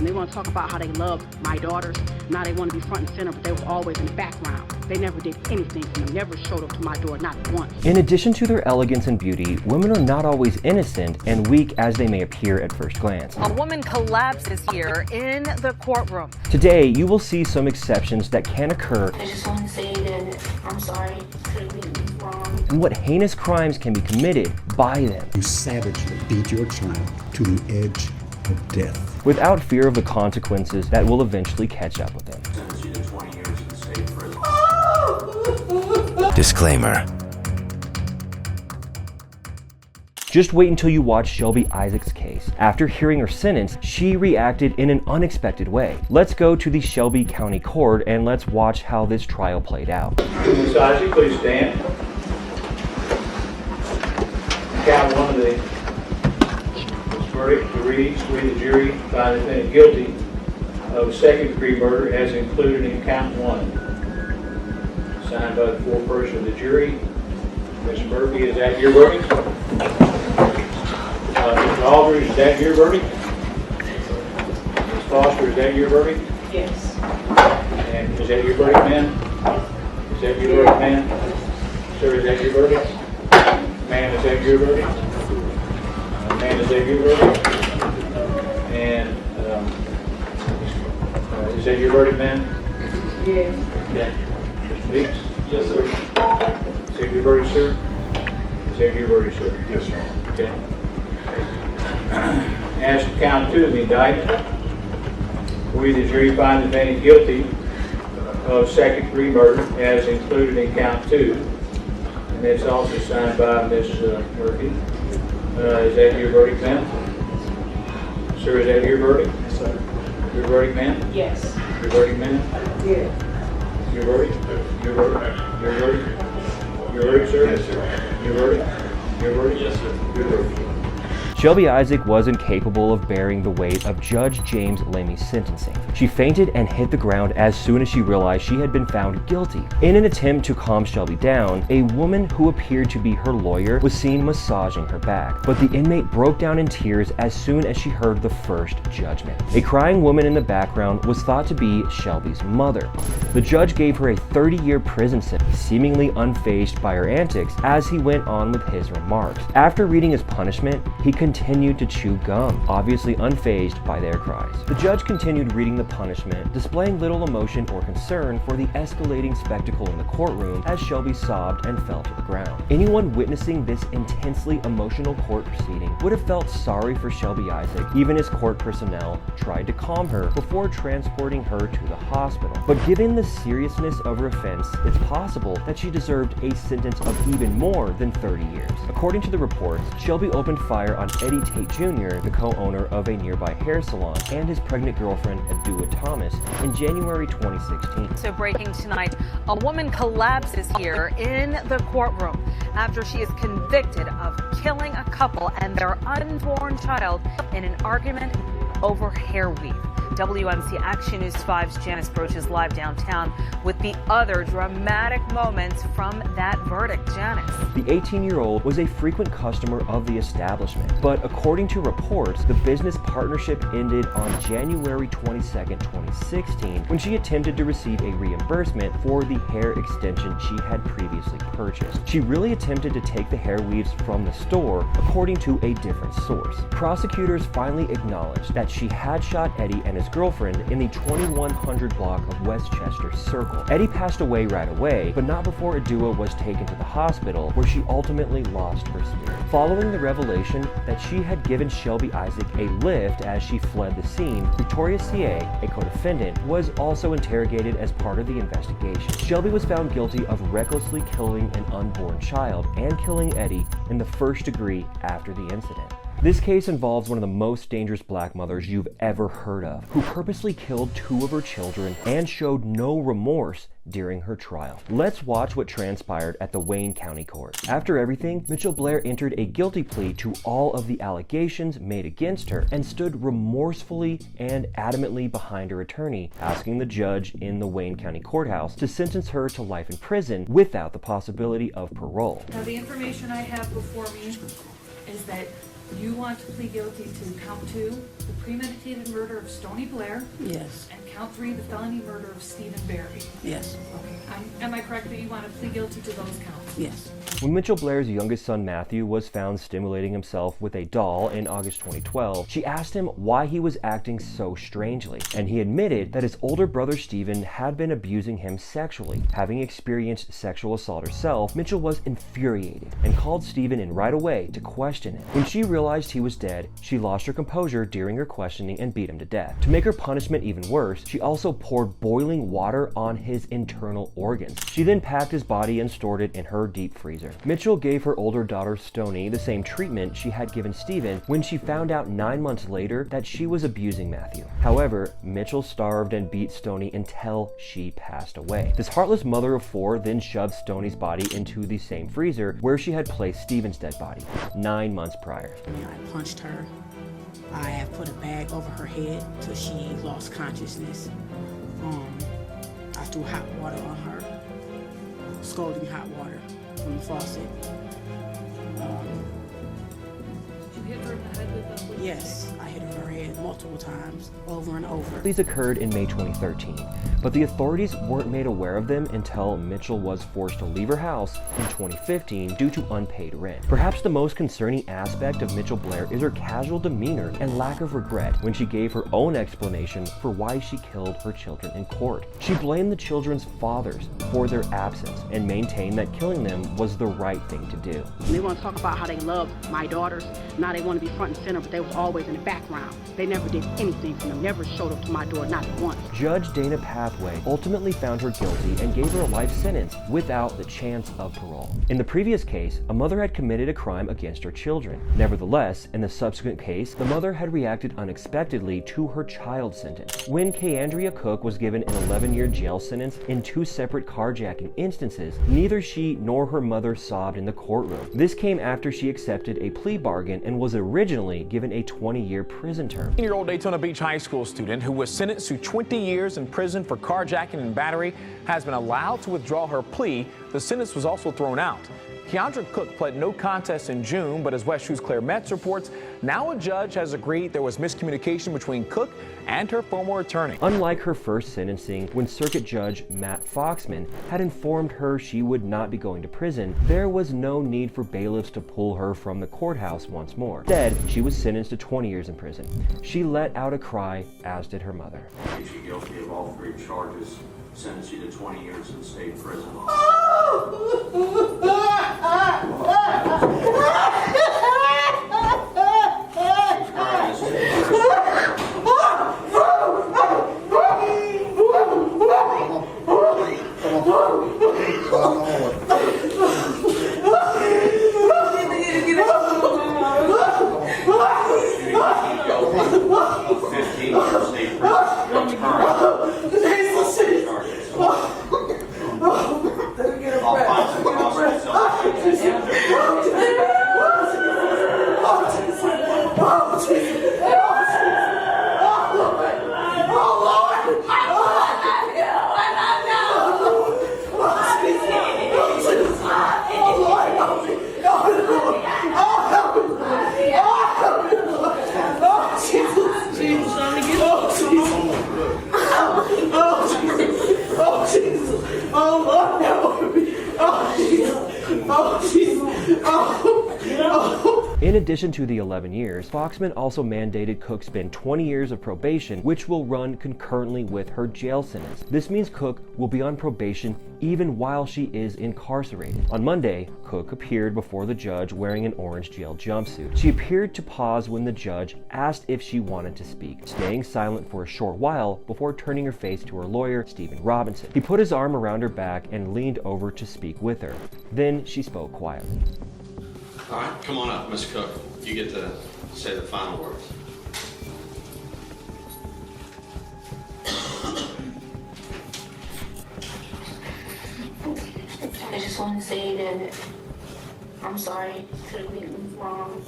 and they want to talk about how they love my daughters. Now they want to be front and center, but they was always in the background. They never did anything for me, never showed up to my door, not once. In addition to their elegance and beauty, women are not always innocent and weak as they may appear at first glance. A woman collapses here in the courtroom. Today, you will see some exceptions that can occur. I just want to say that I'm sorry. Could have been wrong. And what heinous crimes can be committed by them. You savagely beat your child to the edge of death. Without fear of the consequences that will eventually catch up with them. Disclaimer. Just wait until you watch Shelby Isaac's case. After hearing her sentence, she reacted in an unexpected way. Let's go to the Shelby County Court and let's watch how this trial played out. Ms. Isaac, please stand. Count one of the verdict reads, we the jury find the defendant guilty of second-degree murder as included in count one. Signed by the foreperson of the jury. Ms. Murphy, is that your verdict? Mr. Aldridge, is that your verdict? Ms. Foster, is that your verdict? Yes. And is that your verdict, ma'am? Is that your verdict, ma'am? Sir, is that your verdict? Ma'am, is that your verdict? Ma'am, is that your verdict? And is that your verdict, ma'am? Yes. Yeah. Mr. Meeks? Yes, sir. Is that your verdict, sir? Is that your verdict, sir? Yes, sir. Okay. As to count two of the indictment, we the jury find the defendant guilty of second-degree murder as included in count two. And that's also signed by Ms. Murphy. Is that your verdict, ma'am? Sir, is that your verdict? Yes, sir. Your verdict, ma'am? Yes. Your verdict, ma'am? Yes. Your verdict? Your verdict? Your verdict? Your verdict, sir? Yes, sir. Your verdict? Your verdict? Yes, sir. Your verdict. Shelby Isaac was incapable of bearing the weight of Judge James Lamey's sentencing. She fainted and hit the ground as soon as she realized she had been found guilty. In an attempt to calm Shelby down, a woman who appeared to be her lawyer was seen massaging her back, but the inmate broke down in tears as soon as she heard the first judgment. A crying woman in the background was thought to be Shelby's mother. The judge gave her a 30-year prison sentence, seemingly unfazed by her antics as he went on with his remarks. After reading his punishment, he continued to chew gum, obviously unfazed by their cries. The judge continued reading the punishment, displaying little emotion or concern for the escalating spectacle in the courtroom as Shelby sobbed and fell to the ground. Anyone witnessing this intensely emotional court proceeding would have felt sorry for Shelby Isaac, even as court personnel tried to calm her before transporting her to the hospital. But given the seriousness of her offense, it's possible that she deserved a sentence of even more than 30 years. According to the reports, Shelby opened fire on Eddie Tate Jr., the co-owner of a nearby hair salon, and his pregnant girlfriend, Adua Thomas, in January 2016. So breaking tonight, a woman collapses here in the courtroom after she is convicted of killing a couple and their unborn child in an argument over hair weave. WMC Action News 5's Janice Broach is live downtown with the other dramatic moments from that verdict. Janice. The 18-year-old was a frequent customer of the establishment, but according to reports, the business partnership ended on January 22, 2016, when she attempted to receive a reimbursement for the hair extension she had previously purchased. She really attempted to take the hair weaves from the store, according to a different source. Prosecutors finally acknowledged that she had shot Eddie and his girlfriend in the 2100 block of Westchester Circle. Eddie passed away right away, but not before Adua was taken to the hospital, where she ultimately lost her spirit. Following the revelation that she had given Shelby Isaac a lift as she fled the scene, Victoria C.A., a co-defendant, was also interrogated as part of the investigation. Shelby was found guilty of recklessly killing an unborn child and killing Eddie in the first degree after the incident. This case involves one of the most dangerous black mothers you've ever heard of, who purposely killed two of her children and showed no remorse during her trial. Let's watch what transpired at the Wayne County Court. After everything, Mitchell Blair entered a guilty plea to all of the allegations made against her and stood remorsefully and adamantly behind her attorney, asking the judge in the Wayne County Courthouse to sentence her to life in prison without the possibility of parole. Now, the information I have before me is that you want to plead guilty to count 2 the premeditated murder of Stoney Blair. Yes. And count 3, the felony murder of Stephen Barry. Yes. Okay. Am I correct that you want to plead guilty to those counts? Yes. When Mitchell Blair's youngest son Matthew was found stimulating himself with a doll in August 2012, she asked him why he was acting so strangely, and he admitted that his older brother Stephen had been abusing him sexually. Having experienced sexual assault herself, Mitchell was infuriated and called Stephen in right away to question him. When she realized he was dead, she lost her composure during her questioning and beat him to death. To make her punishment even worse, she also poured boiling water on his internal organs. She then packed his body and stored it in her deep freezer. Mitchell gave her older daughter Stoney the same treatment she had given Stephen when she found out 9 months later that she was abusing Matthew. However, Mitchell starved and beat Stoney until she passed away. This heartless mother of 4 then shoved Stoney's body into the same freezer where she had placed Stephen's dead body 9 months prior. I punched her. I have put a bag over her head till she lost consciousness. I threw hot water on her, scalding hot water from the faucet. Did you hit her in the head with the Yes, I hit her in her head multiple times, over and over. These occurred in May 2013, but the authorities weren't made aware of them until Mitchell was forced to leave her house in 2015 due to unpaid rent. Perhaps the most concerning aspect of Mitchell Blair is her casual demeanor and lack of regret when she gave her own explanation for why she killed her children in court. She blamed the children's fathers for their absence and maintained that killing them was the right thing to do. They want to talk about how they love my daughters. Now they want to be front and center, but they was always in the background. They never did anything for them, never showed up to my door, not once. Judge Dana Pathway ultimately found her guilty and gave her a life sentence without the chance of parole. In the previous case, a mother had committed a crime against her children. Nevertheless, in the subsequent case, the mother had reacted unexpectedly to her child sentence. When Keandria Cook was given an 11-year jail sentence in 2 separate carjacking instances, neither she nor her mother sobbed in the courtroom. This came after she accepted a plea bargain and was originally given a 20-year prison term. 18-year-old Daytona Beach High School student who was sentenced to 20 years in prison for carjacking and battery has been allowed to withdraw her plea. The sentence was also thrown out. Keandria Cook pled no contest in June, but as West 2's Claire Metz reports, now a judge has agreed there was miscommunication between Cook and her former attorney. Unlike her first sentencing, when Circuit Judge Matt Foxman had informed her she would not be going to prison, there was no need for bailiffs to pull her from the courthouse once more. Instead, she was sentenced to 20 years in prison. She let out a cry, as did her mother. Is she guilty of all 3 charges? Sentence you to 20 years in state prison. In addition to the 11 years, Foxman also mandated Cook spend 20 years of probation, which will run concurrently with her jail sentence. This means Cook will be on probation even while she is incarcerated. On Monday, Cook appeared before the judge wearing an orange jail jumpsuit. She appeared to pause when the judge asked if she wanted to speak, staying silent for a short while before turning her face to her lawyer, Stephen Robinson. He put his arm around her back and leaned over to speak with her. Then she spoke quietly. All right, come on up, Miss Cook. You get to say the final words. I just want to say that I'm sorry. Could have been wrong.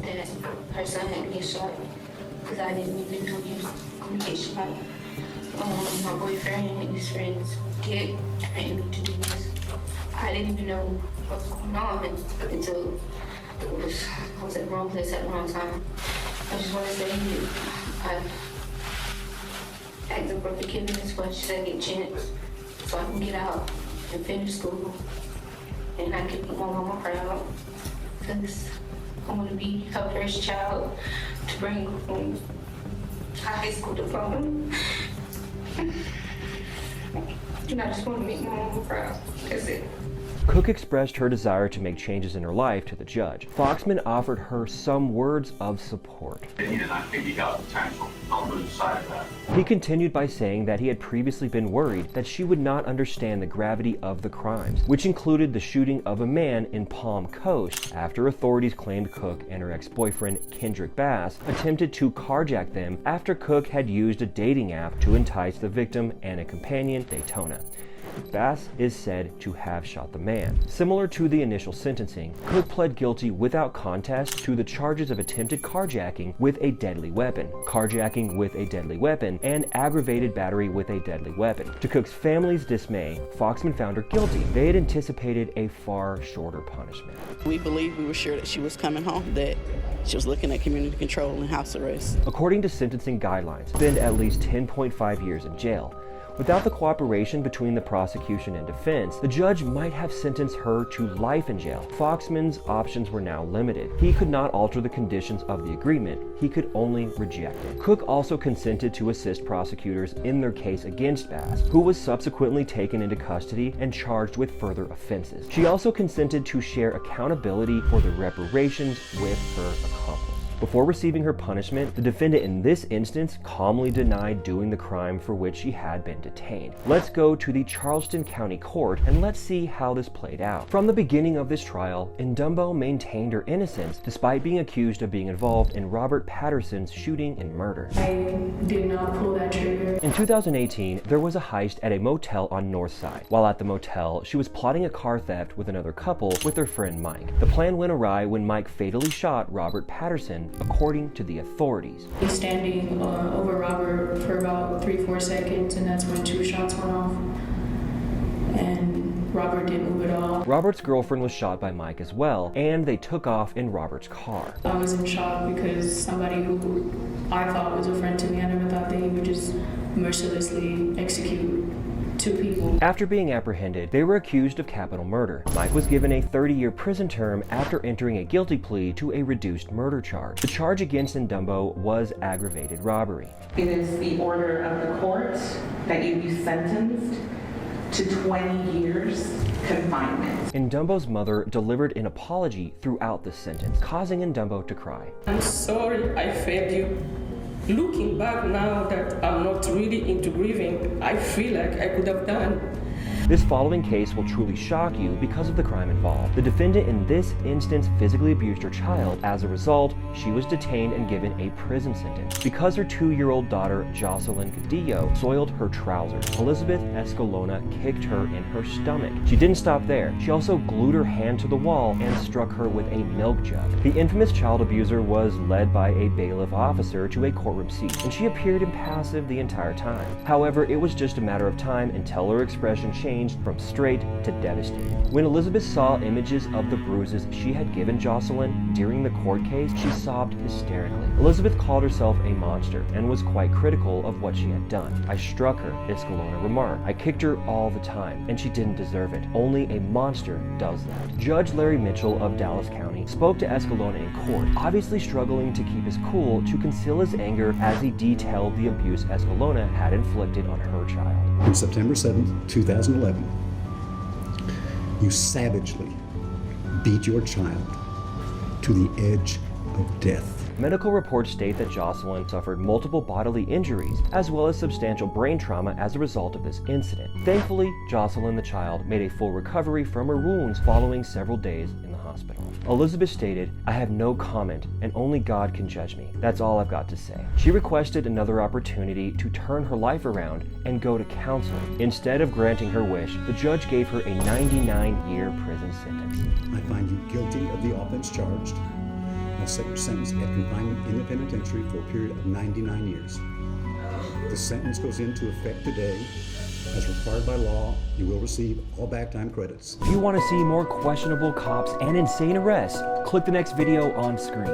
That her son had me shot because I didn't even know he was communication. My boyfriend and his friends get threatened me to do this. I didn't even know what was going on until I was at the wrong place at the wrong time. I just want to say I've asked her for forgiveness for a second chance so I can get out and finish school. And I can make my mama proud because I want to be her first child to bring home a high school diploma. And I just want to make my mama proud. That's it. Cook expressed her desire to make changes in her life to the judge. Foxman offered her some words of support. He did not think he got potential. I'll lose sight of that. He continued by saying that he had previously been worried that she would not understand the gravity of the crimes, which included the shooting of a man in Palm Coast after authorities claimed Cook and her ex-boyfriend, Kendrick Bass, attempted to carjack them after Cook had used a dating app to entice the victim and a companion, Daytona. Bass is said to have shot the man. Similar to the initial sentencing, Cook pled guilty without contest to the charges of attempted carjacking with a deadly weapon, carjacking with a deadly weapon, and aggravated battery with a deadly weapon. To Cook's family's dismay, Foxman found her guilty. They had anticipated a far shorter punishment. We were sure that she was coming home, that she was looking at community control and house arrest. According to sentencing guidelines, spend at least 10.5 years in jail. Without the cooperation between the prosecution and defense, the judge might have sentenced her to life in jail. Foxman's options were now limited. He could not alter the conditions of the agreement. He could only reject it. Cook also consented to assist prosecutors in their case against Bass, who was subsequently taken into custody and charged with further offenses. She also consented to share accountability for the reparations with her accomplice. Before receiving her punishment, the defendant in this instance calmly denied doing the crime for which she had been detained. Let's go to the Charleston County Court and let's see how this played out. From the beginning of this trial, Ndumbo maintained her innocence despite being accused of being involved in Robert Patterson's shooting and murder. I did not pull that trigger. In 2018, there was a heist at a motel on North Side. While at the motel, she was plotting a car theft with another couple with her friend Mike. The plan went awry when Mike fatally shot Robert Patterson, according to the authorities. He's standing over Robert for about 3-4 seconds, and that's when 2 shots went off. And Robert didn't move at all. Robert's girlfriend was shot by Mike as well, and they took off in Robert's car. I was in shock because somebody who I thought was a friend to me, I never thought that he would just mercilessly execute 2 people. After being apprehended, they were accused of capital murder. Mike was given a 30-year prison term after entering a guilty plea to a reduced murder charge. The charge against Ndumbo was aggravated robbery. It is the order of the court that you be sentenced to 20 years confinement. Ndumbo's mother delivered an apology throughout the sentence, causing Ndumbo to cry. I'm sorry I failed you. Looking back now that I'm not really into grieving, I feel like I could have done. This following case will truly shock you because of the crime involved. The defendant in this instance physically abused her child. As a result, she was detained and given a prison sentence. Because her 2-year-old daughter, Jocelyn Cadillo, soiled her trousers, Elizabeth Escalona kicked her in her stomach. She didn't stop there. She also glued her hand to the wall and struck her with a milk jug. The infamous child abuser was led by a bailiff officer to a courtroom seat, and she appeared impassive the entire time. However, it was just a matter of time until her expression changed from straight to devastated. When Elizabeth saw images of the bruises she had given Jocelyn during the court case, she sobbed hysterically. Elizabeth called herself a monster and was quite critical of what she had done. I struck her, Escalona remarked. I kicked her all the time, and she didn't deserve it. Only a monster does that. Judge Larry Mitchell of Dallas County spoke to Escalona in court, obviously struggling to keep his cool to conceal his anger as he detailed the abuse Escalona had inflicted on her child. On September 7, 2011, you savagely beat your child to the edge of death. Medical reports state that Jocelyn suffered multiple bodily injuries as well as substantial brain trauma as a result of this incident. Thankfully, Jocelyn the child made a full recovery from her wounds following several days in the hospital. Elizabeth stated, "I have no comment and only God can judge me. That's all I've got to say." She requested another opportunity to turn her life around and go to counseling. Instead of granting her wish, the judge gave her a 99-year prison sentence. I find you guilty of the offense charged. I'll set your sentence at confinement in the penitentiary for a period of 99 years. The sentence goes into effect today. As required by law, you will receive all back time credits. If you want to see more questionable cops and insane arrests, click the next video on screen.